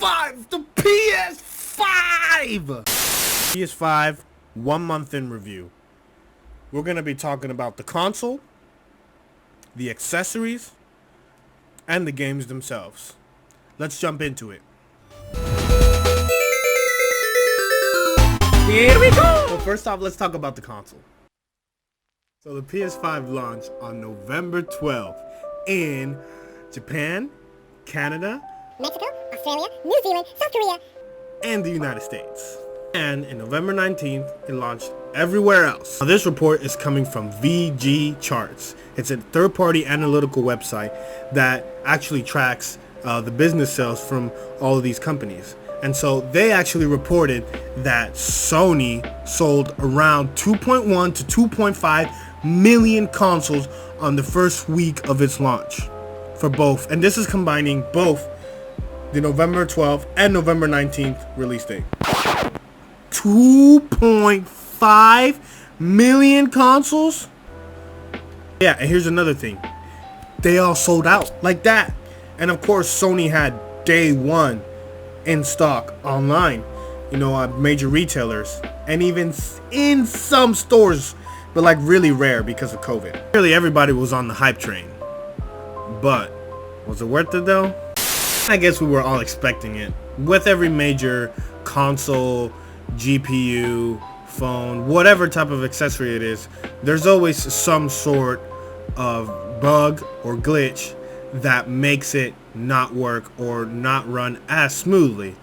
PS5! The PS5! PS5, 1 month in review. We're going to be talking about the console, the accessories, and the games themselves. Let's jump into it. Here we go! So first off, let's talk about the console. So the PS5 launched on November 12th in Japan, Canada, Mexico, Australia, New Zealand, South Korea, and the United States. And in November 19th, it launched everywhere else. Now, this report is coming from VG Charts. It's a third-party analytical website that actually tracks the business sales from all of these companies. And so they actually reported that Sony sold around 2.1 to 2.5 million consoles on the first week of its launch for both. And this is combining both the November 12th and November 19th release date. 2.5 million consoles? Yeah, and here's another thing. They all sold out like that. And of course, Sony had day one in stock online, major retailers, and even in some stores, but like really rare because of COVID. Really, everybody was on the hype train. But was it worth it though? I guess we were all expecting it. With every major console, GPU, phone, whatever type of accessory it is, there's always some sort of bug or glitch that makes it not work or not run as smoothly.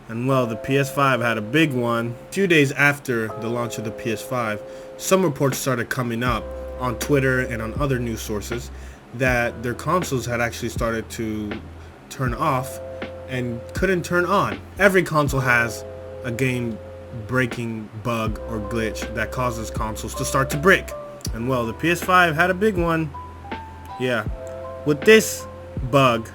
And well, the PS5 had a big one. A few days after the launch of the PS5, some reports started coming up on Twitter and on other news sources that their consoles had actually started to turn off and couldn't turn on. Every console has a game breaking bug or glitch that causes consoles to start to brick. And well, the PS5 had a big one. Yeah. With this bug,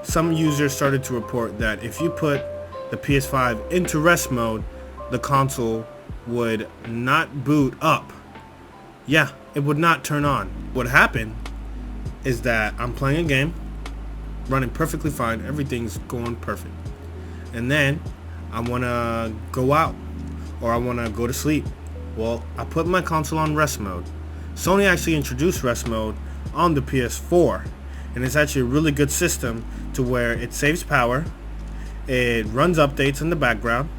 some users started to report that if you put the PS5 into rest mode, the console would not boot up. Yeah, it would not turn on. What happened is that I'm playing a game, running perfectly fine, everything's going perfect. And then I want to go out or I want to go to sleep. Well, I put my console on rest mode. Sony actually introduced rest mode on the PS4, and it's actually a really good system to where it saves power, it runs updates in the background,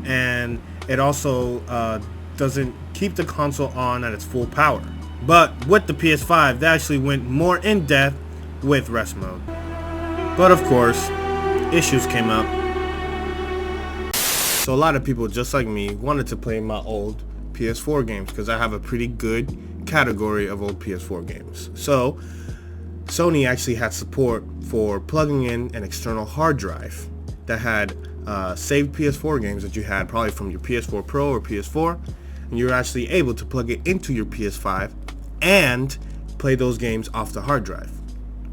and it also doesn't keep the console on at its full power. But with the PS5, they actually went more in depth with rest mode. But of course, issues came up. So a lot of people just like me wanted to play my old PS4 games because I have a pretty good category of old PS4 games. So Sony actually had support for plugging in an external hard drive that had saved PS4 games that you had probably from your PS4 Pro or PS4, and you're actually able to plug it into your PS5 and play those games off the hard drive.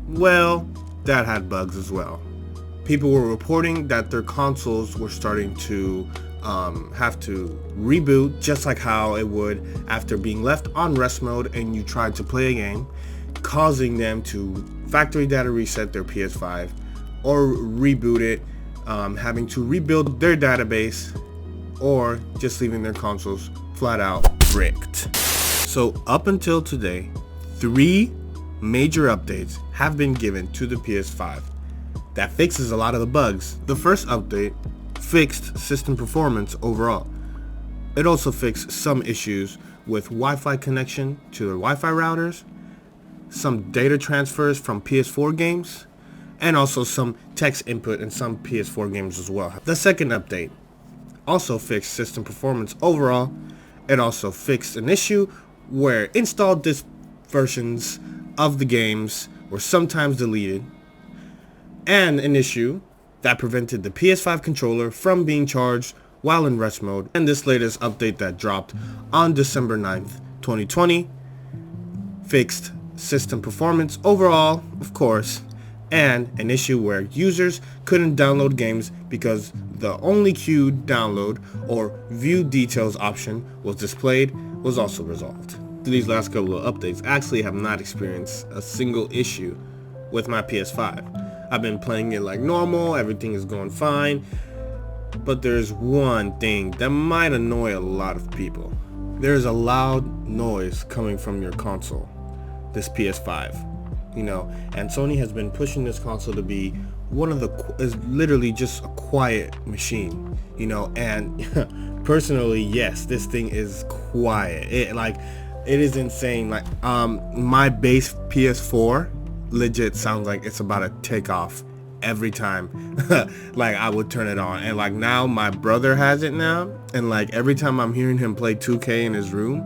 Well, that had bugs as well. People were reporting that their consoles were starting to have to reboot, just like how it would after being left on rest mode and you tried to play a game, causing them to factory data reset their PS5 or reboot it, having to rebuild their database, or just leaving their consoles flat out bricked. So up until today, 3 major updates have been given to the PS5 that fixes a lot of the bugs. The first update fixed system performance overall. It also fixed some issues with Wi-Fi connection to the Wi-Fi routers, some data transfers from PS4 games, and also some text input in some PS4 games as well. The second update also fixed system performance overall. It also fixed an issue where installed disk versions of the games were sometimes deleted, and an issue that prevented the PS5 controller from being charged while in rest mode. And this latest update that dropped on December 9th, 2020 fixed system performance overall, of course, and an issue where users couldn't download games because the only queued download or view details option was displayed was also resolved. These last couple of updates, I actually have not experienced a single issue with my PS5. I've been playing it like normal, everything is going fine. But there's one thing that might annoy a lot of people. There's a loud noise coming from your console, this PS5, and Sony has been pushing this console to be is literally just a quiet machine, and personally, yes, this thing is quiet. It is insane. My base PS4 legit sounds like it's about to take off every time. I would turn it on, and now my brother has it now, and every time I'm hearing him play 2K in his room,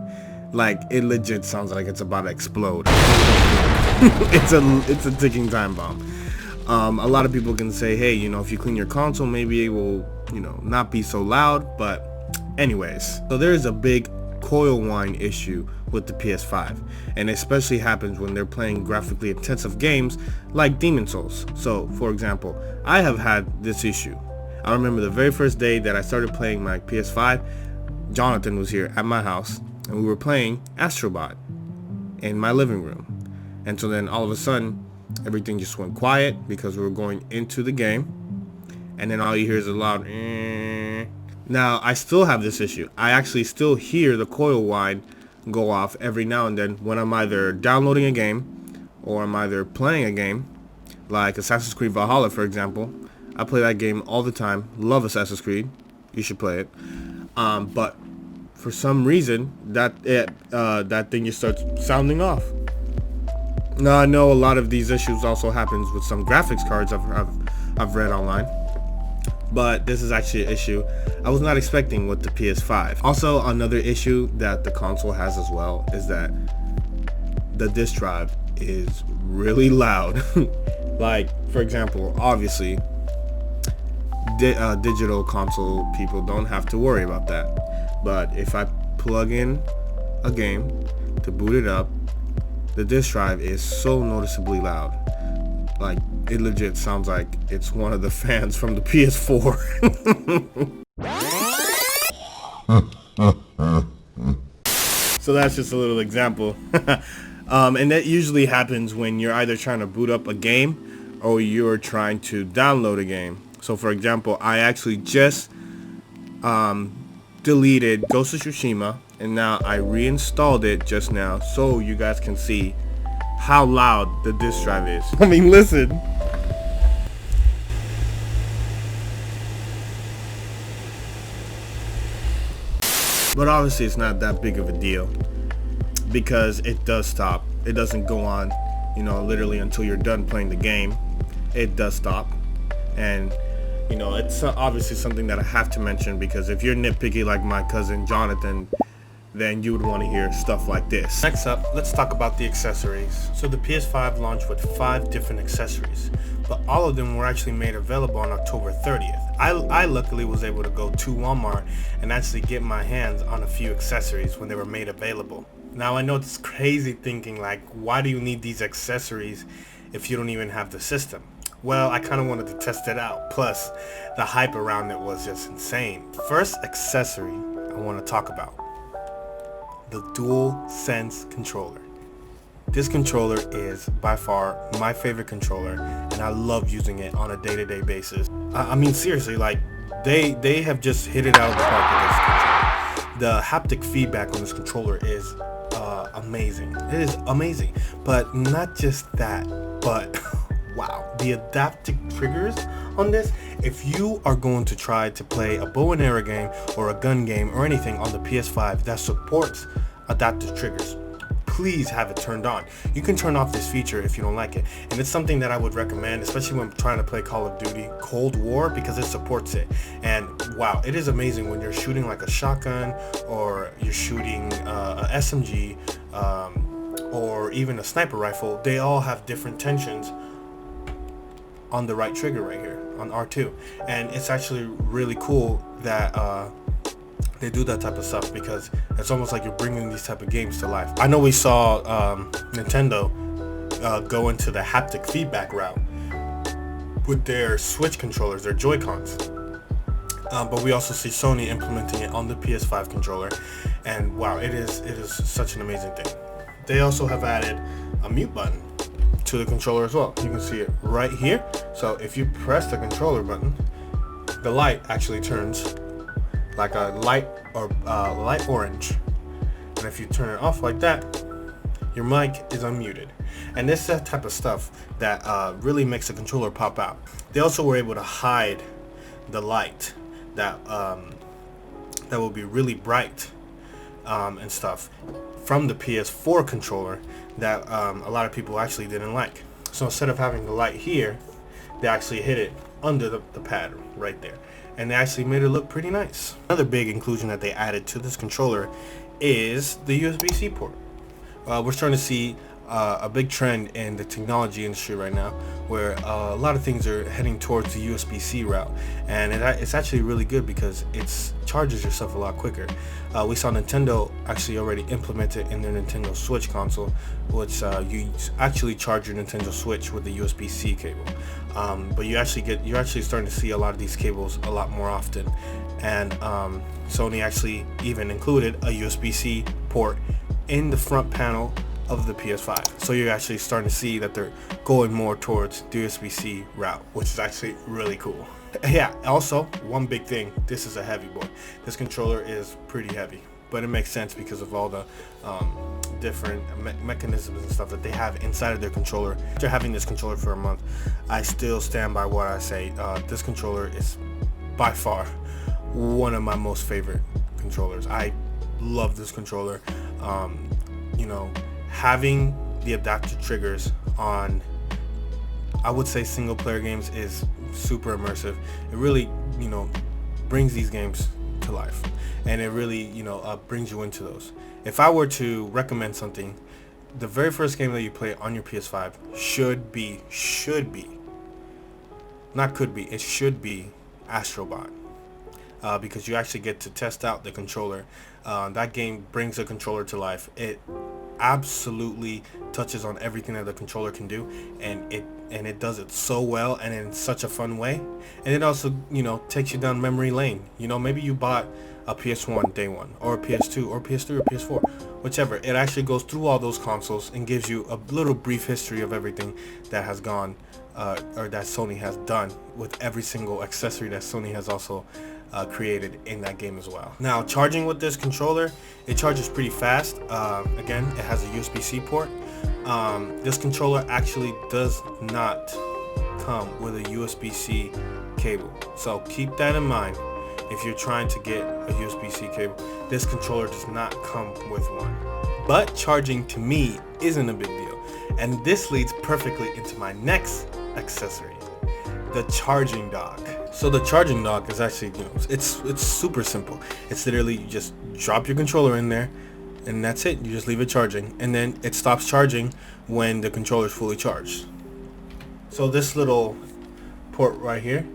it legit sounds like it's about to explode. It's a ticking time bomb. A lot of people can say, hey, if you clean your console, maybe it will, not be so loud. But anyways, so there is a big coil whine issue with the PS5, and it especially happens when they're playing graphically intensive games like Demon Souls. So for example, I have had this issue. I remember the very first day that I started playing my PS5, Jonathan was here at my house and we were playing Astrobot in my living room, and so then all of a sudden everything just went quiet because we were going into the game, and then all you hear is a loud Now I still have this issue. I actually still hear the coil whine go off every now and then when I'm either downloading a game or I'm either playing a game like Assassin's Creed Valhalla, for example. I play that game all the time. Love Assassin's Creed. You should play it. But for some reason that thing just starts sounding off. Now I know a lot of these issues also happens with some graphics cards I've read online, but this is actually an issue I was not expecting with the PS5. Also, another issue that the console has as well is that the disk drive is really loud. For example, obviously digital console people don't have to worry about that, but if I plug in a game to boot it up, the disk drive is so noticeably loud. It legit sounds like it's one of the fans from the PS4. So that's just a little example. And that usually happens when you're either trying to boot up a game or you're trying to download a game. So for example, I actually just deleted Ghost of Tsushima, and now I reinstalled it just now so you guys can see how loud the disk drive is. I mean, listen. But obviously it's not that big of a deal because it does stop. It doesn't go on, literally until you're done playing the game. It does stop. And it's obviously something that I have to mention, because if you're nitpicky like my cousin Jonathan, then you would want to hear stuff like this. Next up, let's talk about the accessories. So the PS5 launched with 5 different accessories, but all of them were actually made available on October 30th. I luckily was able to go to Walmart and actually get my hands on a few accessories when they were made available. Now I know it's crazy thinking why do you need these accessories if you don't even have the system? Well, I kind of wanted to test it out. Plus, the hype around it was just insane. First accessory I want to talk about: the DualSense controller. This controller is by far my favorite controller, and I love using it on a day-to-day basis. I mean, seriously, they have just hit it out of the park with this controller. The haptic feedback on this controller is amazing. It is amazing. But not just that, but wow, the adaptive triggers on this. If you are going to try to play a bow and arrow game or a gun game or anything on the PS5 that supports adaptive triggers, please have it turned on. You can turn off this feature if you don't like it, and it's something that I would recommend, especially when trying to play Call of Duty Cold War, because it supports it. And wow, it is amazing when you're shooting like a shotgun, or you're shooting a SMG, or even a sniper rifle. They all have different tensions on the right trigger right here on R2, and it's actually really cool that they do that type of stuff, because it's almost like you're bringing these type of games to life. I know we saw Nintendo go into the haptic feedback route with their Switch controllers, their Joy-Cons, but we also see Sony implementing it on the PS5 controller, and wow, it is such an amazing thing. They also have added a mute button. to the controller as well. You can see it right here. So if you press the controller button, the light actually turns like a light orange. And if you turn it off like that, your mic is unmuted. And this is that type of stuff that really makes the controller pop out. They also were able to hide the light that will be really bright and stuff from the PS4 controller that a lot of people actually didn't like. So instead of having the light here, they actually hid it under the pad right there, and they actually made it look pretty nice. Another big inclusion that they added to this controller is the USB-C port. We're starting to see a big trend in the technology industry right now, where a lot of things are heading towards the USB-C route, and it's actually really good because it charges yourself a lot quicker. We saw Nintendo actually already implement it in their Nintendo Switch console, which you actually charge your Nintendo Switch with the USB-C cable. But you're actually starting to see a lot of these cables a lot more often, and Sony actually even included a USB-C port in the front panel of the PS5. So you're actually starting to see that they're going more towards the USB-C route, which is actually really cool. Yeah, also one big thing, this is a heavy boy. This controller is pretty heavy, but it makes sense because of all the different mechanisms and stuff that they have inside of their controller. After having this controller for a month, I still stand by what I say. This controller is by far one of my most favorite controllers. I love this controller. You know, having the adaptive triggers on, I would say, single player games is super immersive. It really, you know, brings these games to life, and it really, you know, brings you into those. If I were to recommend something, the very first game that you play on your PS5 should be not could be, it should be Astrobot, because you actually get to test out the controller. That game brings the controller to life. It absolutely touches on everything that the controller can do, and it does it so well and in such a fun way. And it also, you know, takes you down memory lane. You know, maybe you bought a PS1 day one, or a PS2 or PS3 or PS4, whichever. It actually goes through all those consoles and gives you a little brief history of everything that has gone or that Sony has done with every single accessory that Sony has also created in that game as well. Now, charging with this controller, it charges pretty fast. Again, it has a USB-C port. This controller actually does not come with a USB-C cable, so keep that in mind if you're trying to get a USB-C cable. This controller does not come with one. But charging, to me, isn't a big deal, and this leads perfectly into my next accessory, the charging dock. So the charging dock is actually, you know, it's super simple. It's literally, you just drop your controller in there, and that's it. You just leave it charging, and then it stops charging when the controller is fully charged. So this little port right here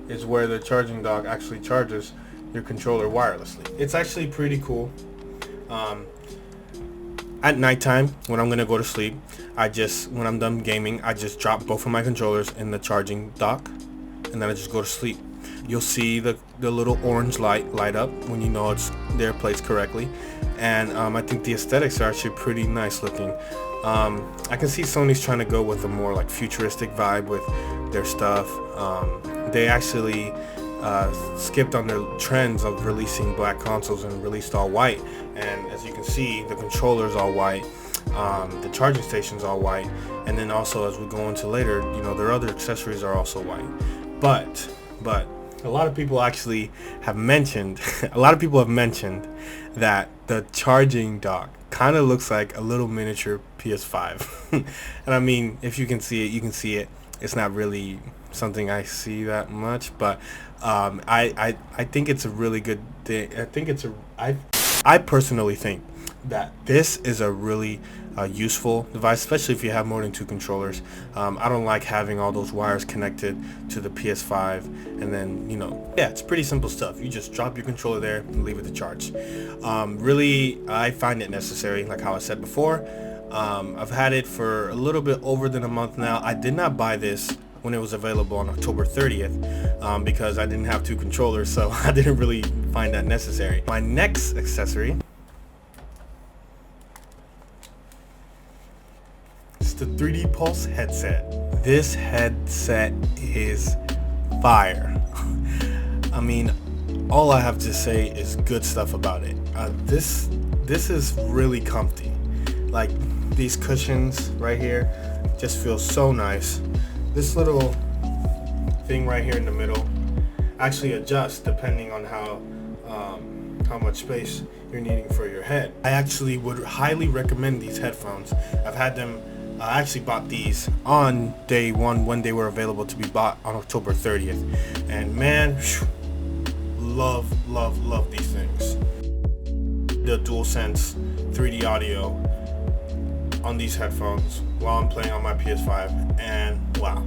is where the charging dock actually charges your controller wirelessly. It's actually pretty cool. At nighttime, when I'm gonna go to sleep, when I'm done gaming, I just drop both of my controllers in the charging dock, and then I just go to sleep. You'll see the little orange light up when you know it's there placed correctly, and I think the aesthetics are actually pretty nice looking. I can see Sony's trying to go with a more like futuristic vibe with their stuff. They actually skipped on their trends of releasing black consoles and released all white, and as you can see, the controller's all white, the charging station's all white, and then also, as we go into later, you know, their other accessories are also white. But a lot of people actually have mentioned that the charging dock kind of looks like a little miniature PS5. And I mean, if you can see it, you can see it. It's not really something I see that much, but I think it's a really good thing. I personally think that this is a really useful device, especially if you have more than two controllers. I don't like having all those wires connected to the PS5, and then, you know, yeah, it's pretty simple stuff. You just drop your controller there and leave it to charge. Really, I find it necessary, like how I said before. I've had it for a little bit over than a month now. I did not buy this when it was available on October 30th because I didn't have two controllers, so I didn't really find that necessary. My next accessory, the 3D Pulse headset. This headset is fire. I mean, all I have to say is good stuff about it. This is really comfy. Like, these cushions right here just feel so nice. This little thing right here in the middle actually adjusts depending on how much space you're needing for your head. I actually would highly recommend these headphones. I've had them. I actually bought these on day one when they were available to be bought on October 30th, and man, love these things. The DualSense 3D audio on these headphones while I'm playing on my PS5, and wow,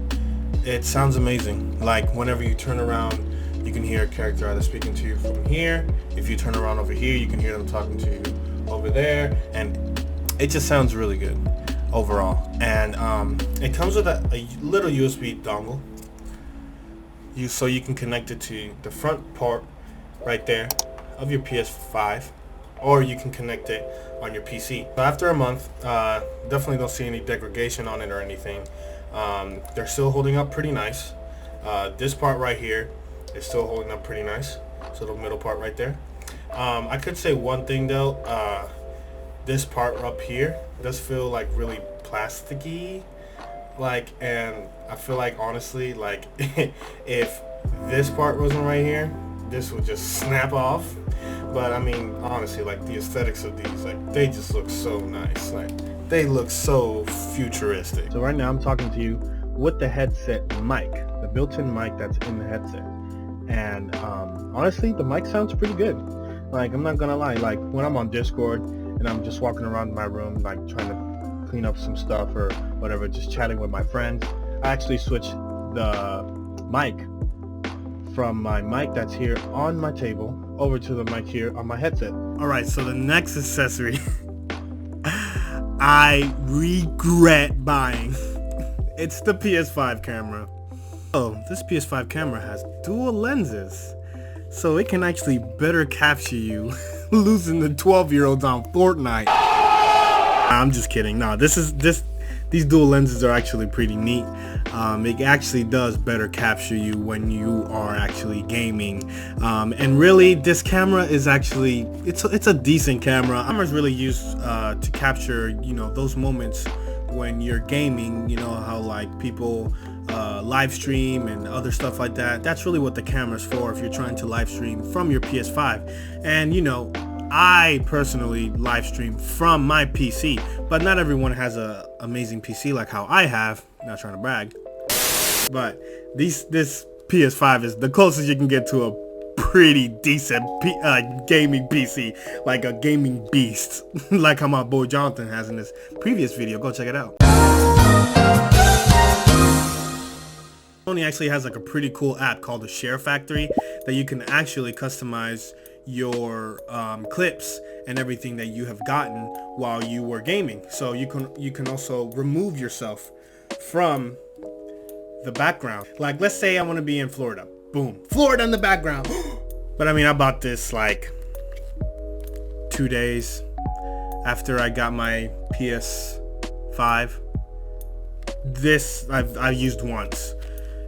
it sounds amazing. Like, whenever you turn around, you can hear a character either speaking to you from here. If you turn around over here, you can hear them talking to you over there, and it just sounds really good overall. And it comes with a little USB dongle, so you can connect it to the front part right there of your PS5, or you can connect it on your PC. After a month, definitely don't see any degradation on it or anything. They're still holding up pretty nice. This part right here is still holding up pretty nice, so the middle part right there. I could say one thing though, this part up here does feel like really plasticky, like, and I feel like, honestly, like if this part wasn't right here, this would just snap off. But I mean, honestly, like, the aesthetics of these, like, they just look so nice. Like, they look so futuristic. So right now I'm talking to you with the headset mic, the built-in mic that's in the headset. And honestly, the mic sounds pretty good. Like, I'm not gonna lie, like, when I'm on Discord and I'm just walking around my room, like, trying to clean up some stuff or whatever, just chatting with my friends, I actually switch the mic from my mic that's here on my table over to the mic here on my headset. Alright, so the next accessory I regret buying. It's the PS5 camera. Oh, this PS5 camera has dual lenses, so it can actually better capture you losing the 12-year-olds on Fortnite. I'm just kidding. No, these dual lenses are actually pretty neat. It actually does better capture you when you are actually gaming. And really, this camera is actually, it's a decent camera. Cameras really used to capture, you know, those moments when you're gaming, you know, how like people live stream and other stuff like that. That's really what the camera's for if you're trying to live stream from your PS5. And you know, I personally live stream from my PC, but not everyone has a amazing PC like how I have. Not trying to brag, but this PS5 is the closest you can get to a pretty decent gaming PC, like a gaming beast, like how my boy Jonathan has in this previous video. Go check it out. Sony actually has like a pretty cool app called the Share Factory that you can actually customize your clips and everything that you have gotten while you were gaming. So you can also remove yourself from the background. Like, let's say I want to be in Florida. Boom, Florida in the background. But I mean, I bought this like 2 days after I got my PS5. This I've used once.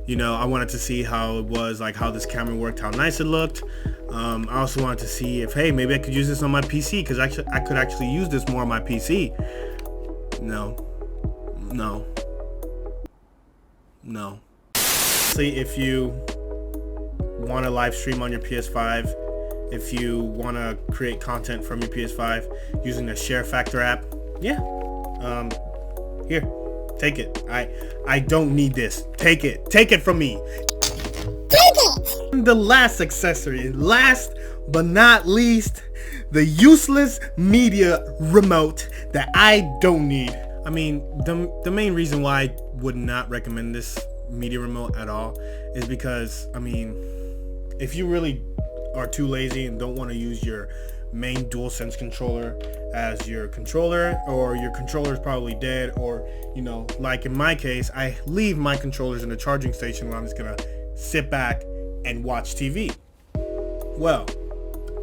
You know, I wanted to see how it was, like how this camera worked, how nice it looked. I also wanted to see if, hey, maybe I could use this on my PC, because I could actually use this more on my PC. No. See, if you want to live stream on your PS5, if you want to create content from your PS5 using the Share Factor app, yeah, here, take it. I don't need this. Take it from me. Take it! The last accessory, last but not least, the useless media remote that I don't need. I mean, the main reason why I would not recommend this media remote at all is because, I mean, if you really are too lazy and don't want to use your main DualSense controller as your controller, or your controller is probably dead, or, you know, like in my case, I leave my controllers in the charging station where I'm just gonna sit back and watch TV. Well,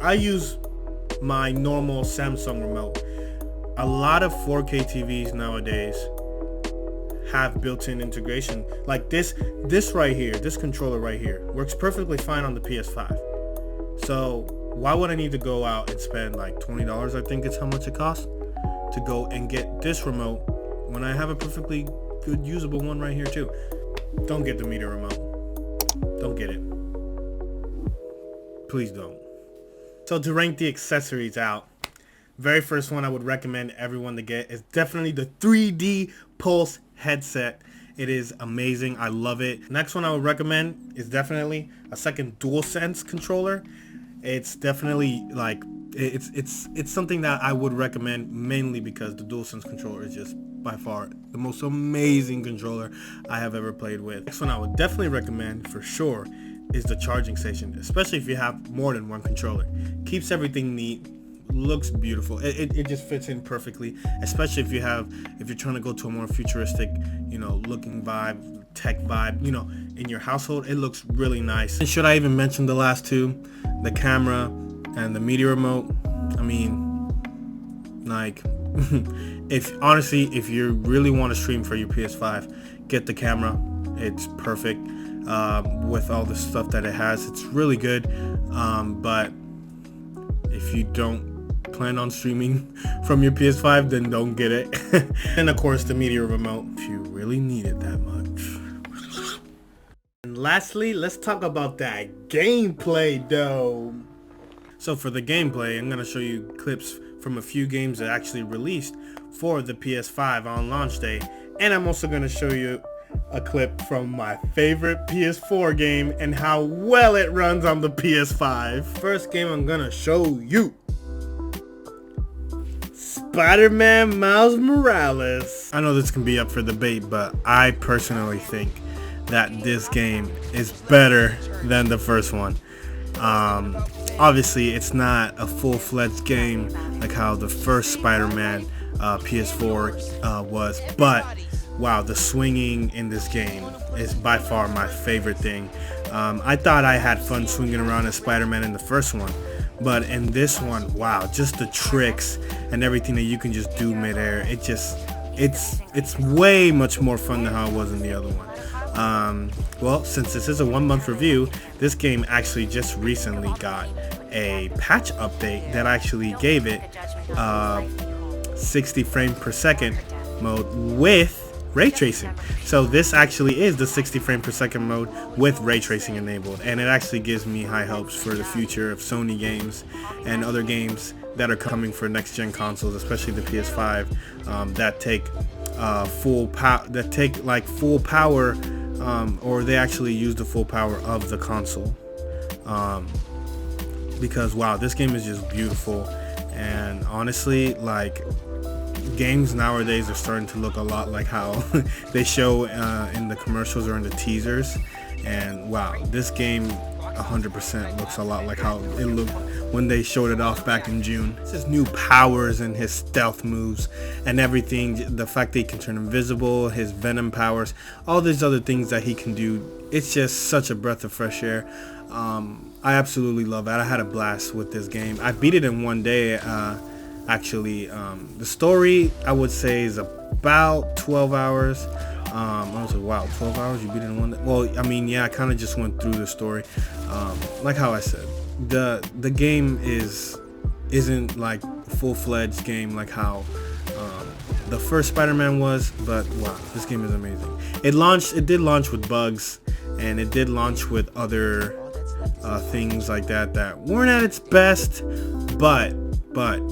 I use my normal Samsung remote. A lot of 4K TVs nowadays have built-in integration. Like this right here, this controller right here works perfectly fine on the PS5. So why would I need to go out and spend like $20, I think it's how much it costs, to go and get this remote when I have a perfectly good usable one right here too? Don't get the meter remote. Don't get it. Please don't. So to rank the accessories out, very first one I would recommend everyone to get is definitely the 3D Pulse headset. It is amazing. I love it. Next one I would recommend is definitely a second DualSense controller. It's definitely like it's something that I would recommend mainly because the DualSense controller is just by far the most amazing controller I have ever played with. Next one I would definitely recommend for sure is the charging station, especially if you have more than one controller. Keeps everything neat, looks beautiful. It just fits in perfectly, especially if you're trying to go to a more futuristic, looking vibe, tech vibe, in your household. It looks really nice. And should I even mention the last two, the camera and the media remote? I mean, like, if you really want to stream for your PS5, get the camera. It's perfect with all the stuff that it has. It's really good, but if you don't plan on streaming from your PS5, then don't get it. And of course the media remote if you really need it that much. And lastly, let's talk about that gameplay though. So for the gameplay, I'm gonna show you clips from a few games that actually released for the PS5 on launch day, and I'm also gonna show you a clip from my favorite PS4 game and how well it runs on the PS5. First game I'm gonna show you, Spider-Man Miles Morales. I know this can be up for debate, but I personally think that this game is better than the first one. Obviously it's not a full-fledged game like how the first Spider-Man PS4 was, but wow, the swinging in this game is by far my favorite thing. I thought I had fun swinging around as Spider-Man in the first one, but in this one, wow, just the tricks and everything that you can just do midair, it's way much more fun than how it was in the other one. Well, since this is a 1 month review, this game actually just recently got a patch update that actually gave it 60 frames per second mode with ray tracing. So this actually is the 60 frame per second mode with ray tracing enabled, and it actually gives me high hopes for the future of Sony games and other games that are coming for next gen consoles, especially the PS5, that take full power, or they actually use the full power of the console, because wow, this game is just beautiful. And honestly, like, games nowadays are starting to look a lot like how they show in the commercials or in the teasers, and wow, this game 100% looks a lot like how it looked when they showed it off back in June. It's his new powers and his stealth moves and everything, the fact that he can turn invisible, his venom powers, all these other things that he can do. It's just such a breath of fresh air. I absolutely love it. I had a blast with this game. I beat it in one day. Actually, the story I would say is about 12 hours. I was like, wow, 12 hours, you beat it in one day? Well, I mean, yeah, I kind of just went through the story. Like how I said, the game isn't like a full-fledged game like how the first Spider-Man was, but wow, this game is amazing. It did launch with bugs, and it did launch with other things like that weren't at its best, but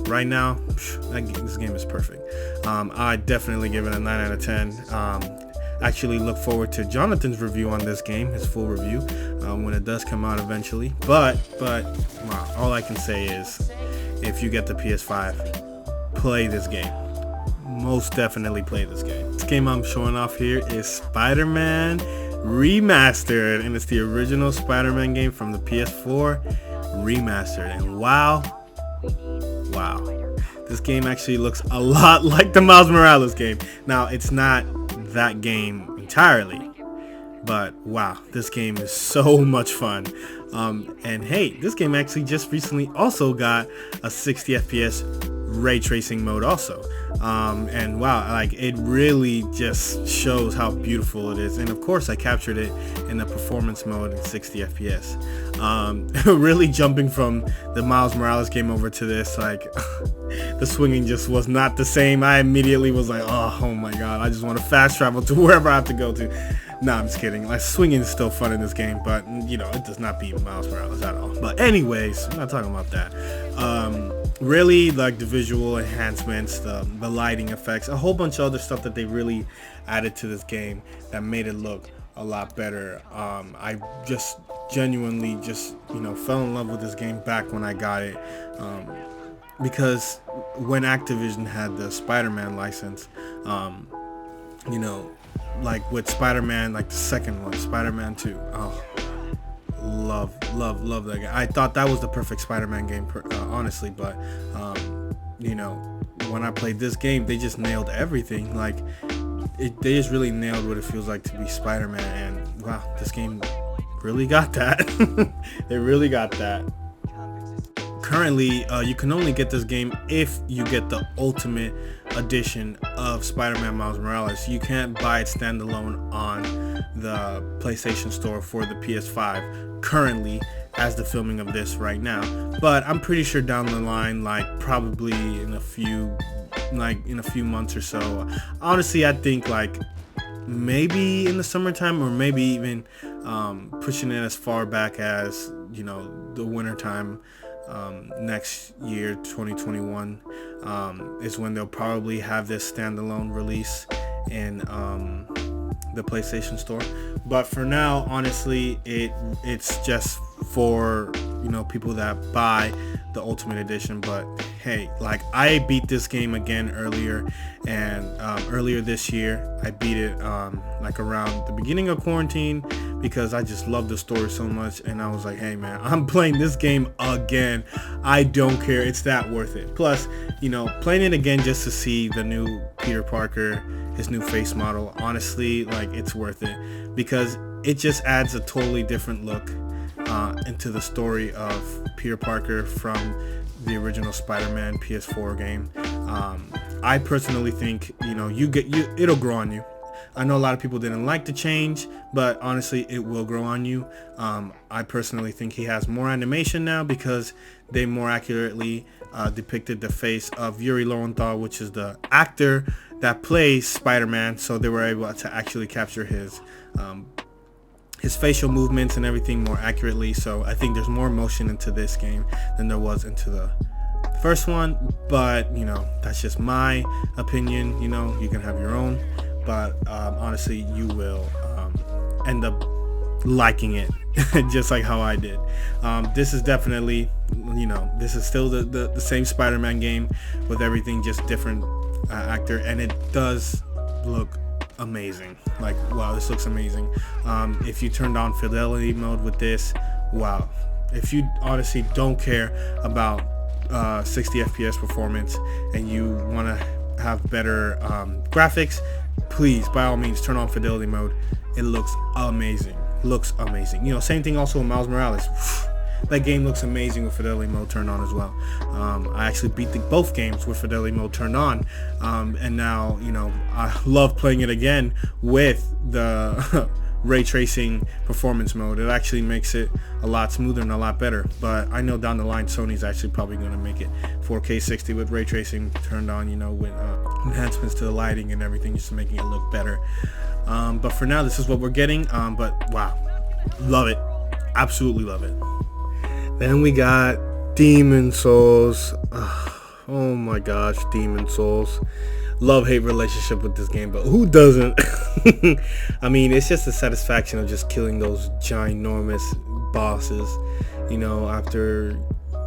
right now, this game is perfect. I definitely give it a 9 out of 10. Actually look forward to Jonathan's review on this game, his full review, when it does come out eventually. But wow, all I can say is, if you get the PS5, play this game. Most definitely play this game. This game I'm showing off here is Spider-Man Remastered, and it's the original Spider-Man game from the PS4 remastered. And wow, this game actually looks a lot like the Miles Morales game. Now, it's not that game entirely, but wow, this game is so much fun. And hey, this game actually just recently also got a 60 FPS ray tracing mode also. And wow, like it really just shows how beautiful it is. And of course I captured it in the performance mode in 60 FPS. Really jumping from the Miles Morales game over to this, like the swinging just was not the same. I immediately was like, oh my god, I just want to fast travel to wherever I have to go to. Nah, I'm just kidding. Like, swinging is still fun in this game, but you know, it does not beat Miles Morales at all. But anyways, I'm not talking about that. Really, like the visual enhancements, the lighting effects, a whole bunch of other stuff that they really added to this game that made it look a lot better. I just genuinely just, you know, fell in love with this game back when I got it. Because when Activision had the Spider-Man license, you know, like with Spider-Man, like the second one, Spider-Man 2, oh, love that game. I thought that was the perfect Spider-Man game, honestly, but you know, when I played this game, they just nailed everything. Like they just really nailed what it feels like to be Spider-Man, and wow, this game really got that. They really got that. Currently, you can only get this game if you get the Ultimate Edition of Spider-Man Miles Morales. You can't buy it standalone on the PlayStation Store for the PS5 currently, as the filming of this right now. But I'm pretty sure down the line, like probably in a few months or so. Honestly, I think like maybe in the summertime, or maybe even pushing it as far back as, you know, the wintertime. Next year, 2021, is when they'll probably have this standalone release in the PlayStation Store. But for now, honestly, it's just for, you know, people that buy the Ultimate Edition. But hey, like I beat this game again earlier, and earlier this year I beat it like around the beginning of quarantine, because I just love the story so much, and I was like, hey man, I'm playing this game again. I don't care, it's that worth it. Plus, you know, playing it again just to see the new Peter Parker, his new face model, honestly, like it's worth it, because it just adds a totally different look into the story of Peter Parker from the original Spider-Man PS4 game. I personally think, you know, it'll grow on you. I know a lot of people didn't like the change, but honestly, it will grow on you. I personally think he has more animation now, because they more accurately depicted the face of Yuri Lowenthal, which is the actor that plays Spider-Man. So they were able to actually capture his facial movements and everything more accurately. So I think there's more emotion into this game than there was into the first one. But, you know, that's just my opinion. You know, you can have your own. But honestly, you will end up liking it just like how I did. This is definitely, you know, this is still the same Spider-Man game with everything, just different actor, and it does look amazing. Like, wow, this looks amazing. If you turned on fidelity mode with this, wow. If you honestly don't care about 60 FPS performance and you want to have better graphics, please, by all means, turn on fidelity mode. It looks amazing. You know, same thing also with Miles Morales. That game looks amazing with fidelity mode turned on as well. I actually beat both games with fidelity mode turned on, and now, you know, I love playing it again with the ray tracing performance mode. It actually makes it a lot smoother and a lot better. But I know down the line Sony's actually probably going to make it 4K 60 with ray tracing turned on, you know, with enhancements to the lighting and everything, just making it look better. But for now, this is what we're getting. But wow, love it, absolutely love it. Then we got Demon Souls. Oh my gosh, Demon Souls. Love-hate relationship with this game, but who doesn't? I mean, it's just the satisfaction of just killing those ginormous bosses, you know, after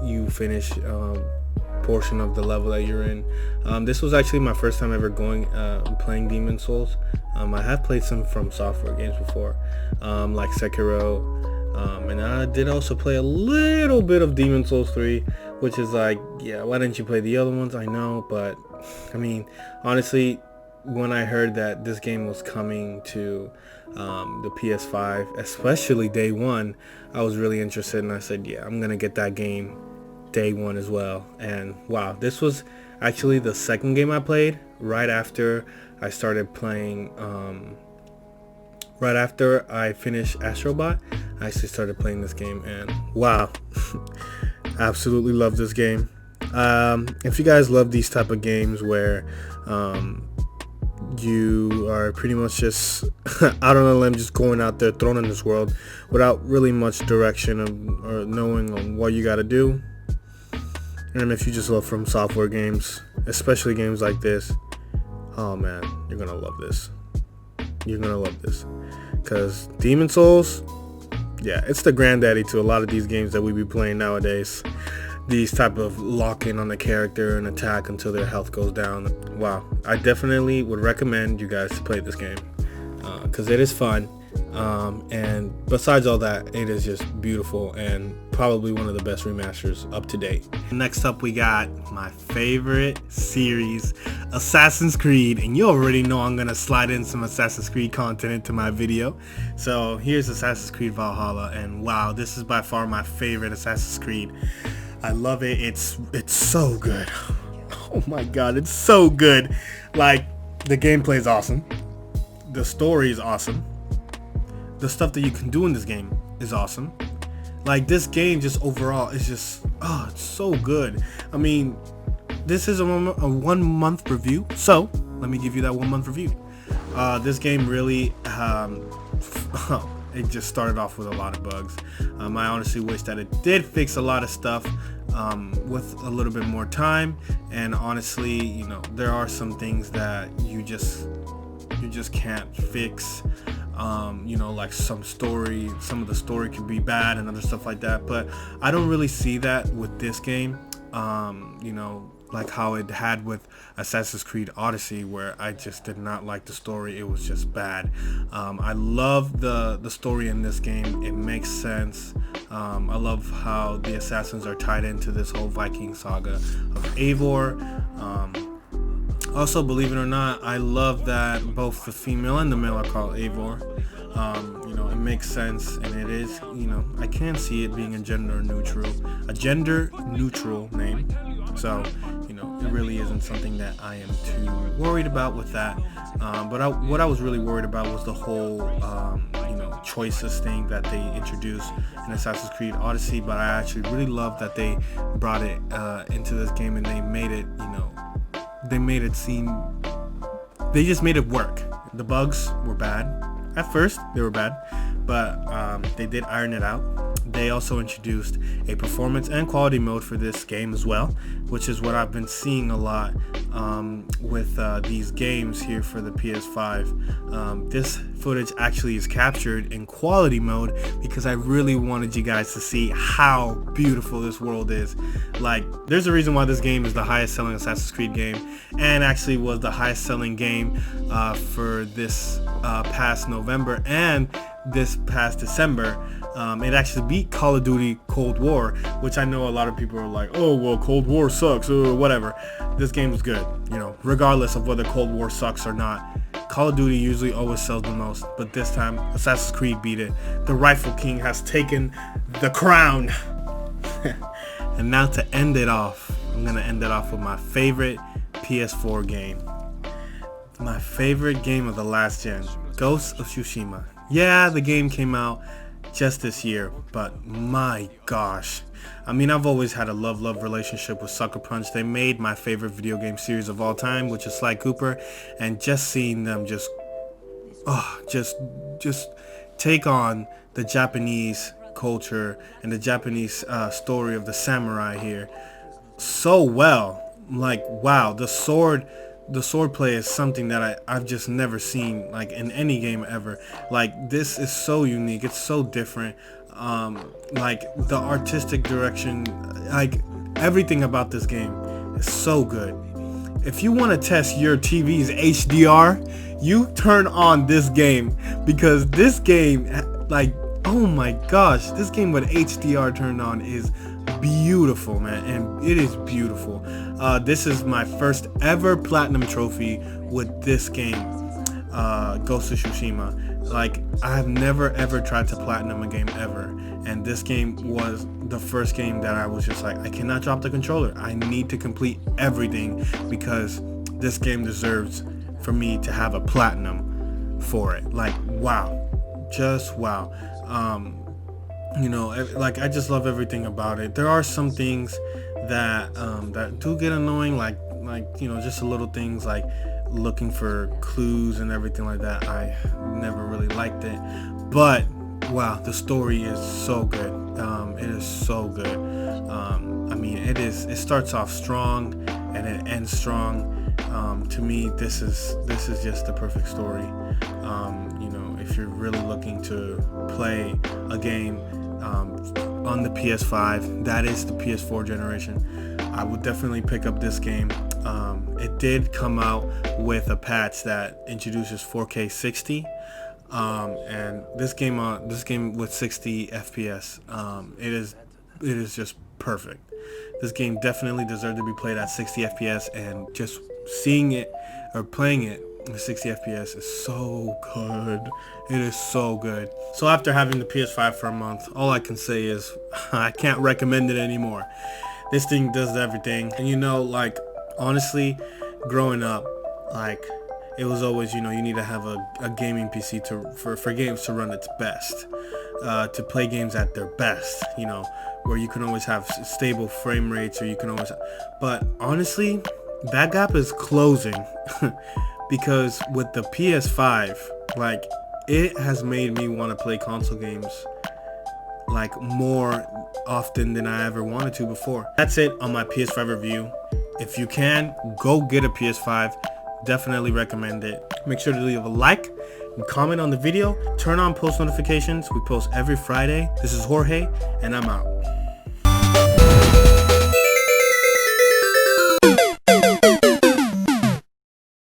you finish portion of the level that you're in. This was actually my first time ever going playing Demon Souls. I have played some From Software games before, like Sekiro, and I did also play a little bit of Demon Souls 3, which is like, yeah, why didn't you play the other ones? I know, but I mean, honestly, when I heard that this game was coming to the PS5, especially day one, I was really interested, and I said, yeah, I'm gonna get that game day one as well. And wow, this was actually the second game I played right after I started playing. Right after I finished Astrobot, I actually started playing this game, and wow, absolutely love this game. If you guys love these type of games where you are pretty much just out on a limb, just going out there, thrown in this world without really much direction or knowing on what you got to do, and if you just love From Software games, especially games like this, oh man, you're gonna love this. You're gonna love this, because Demon Souls, yeah, it's the granddaddy to a lot of these games that we be playing nowadays. These type of lock in on the character and attack until their health goes down. Wow, I definitely would recommend you guys to play this game, because it is fun, and besides all that, it is just beautiful and probably one of the best remasters up to date. Next up, we got my favorite series, Assassin's Creed, and you already know I'm gonna slide in some Assassin's Creed content into my video. So here's Assassin's Creed Valhalla, and wow, this is by far my favorite Assassin's Creed. I love it. It's so good. Oh my god, it's so good. Like, the gameplay is awesome, the story is awesome, the stuff that you can do in this game is awesome. Like, this game just overall is just, oh, it's so good. I mean, this is a 1 month review, so let me give you that 1 month review. This game really, it just started off with a lot of bugs. I honestly wish that it did fix a lot of stuff with a little bit more time. And honestly, you know, there are some things that you just can't fix. You know, like some of the story could be bad and other stuff like that. But I don't really see that with this game. You know, like how it had with Assassin's Creed Odyssey, where I just did not like the story. It was just bad. I love the story in this game. It makes sense. I love how the assassins are tied into this whole Viking saga of Eivor. Also, believe it or not, I love that both the female and the male are called Eivor. You know, it makes sense, and it is, you know, I can see it being a gender neutral name. So, you know, it really isn't something that I am too worried about with that. But what I was really worried about was the whole, you know, choices thing that they introduced in Assassin's Creed Odyssey. But I actually really love that they brought it into this game, and they made it, you know, they just made it work. The bugs were bad. At first, they were bad, but they did iron it out. They also introduced a performance and quality mode for this game as well, which is what I've been seeing a lot with these games here for the PS5. This footage actually is captured in quality mode because I really wanted you guys to see how beautiful this world is. Like, there's a reason why this game is the highest selling Assassin's Creed game, and actually was the highest selling game for this past November and this past December. It actually beat Call of Duty Cold War, which I know a lot of people are like, oh, well, Cold War sucks, or whatever. This game is good, you know, regardless of whether Cold War sucks or not. Call of Duty usually always sells the most, but this time Assassin's Creed beat it. The rightful king has taken the crown. And now to end it off, I'm gonna end it off with my favorite PS4 game. My favorite game of the last gen, Ghost of Tsushima. Yeah, the game came out just this year, but my gosh, I mean, I've always had a love-love relationship with Sucker Punch. They made my favorite video game series of all time, which is Sly Cooper, and just seeing them just take on the Japanese culture and the Japanese story of the samurai here so well. Like, wow, the sword play is something that I've just never seen, like, in any game ever. Like, this is so unique, it's so different. Like, the artistic direction, like, everything about this game is so good. If you want to test your TV's HDR, you turn on this game, because this game, like, oh my gosh, this game with HDR turned on is beautiful, man, and it is beautiful. This is my first ever platinum trophy with this game, Ghost of Tsushima. Like, I have never ever tried to platinum a game ever, and this game was the first game that I was just like, I cannot drop the controller. I need to complete everything because this game deserves for me to have a platinum for it. Like, wow, just wow. You know, like, I just love everything about it. There are some things that that do get annoying, like you know, just little things like looking for clues and everything like that. I never really liked it, but wow, the story is so good. It is so good. I mean, it starts off strong and it ends strong. To me, this is just the perfect story. You know, if you're really looking to play a game on the PS5, that is the PS4 generation, I would definitely pick up this game. It did come out with a patch that introduces 4K 60, and this game with 60 FPS, it is just perfect. This game definitely deserved to be played at 60 FPS, and just seeing it or playing it with 60 FPS is so good. It is so good. So after having the PS5 for a month, all I can say is I can't recommend it anymore. This thing does everything. And you know, like, honestly, growing up, like, it was always, you know, you need to have a gaming PC for games to run its best, to play games at their best, you know, where you can always have stable frame rates, or you can always, but honestly, that gap is closing because with the PS5, like, it has made me want to play console games like more often than I ever wanted to before. That's it on my PS5 review. If you can, go get a PS5. Definitely recommend it. Make sure to leave a like and comment on the video. Turn on post notifications. We post every Friday. This is Jorge, and I'm out.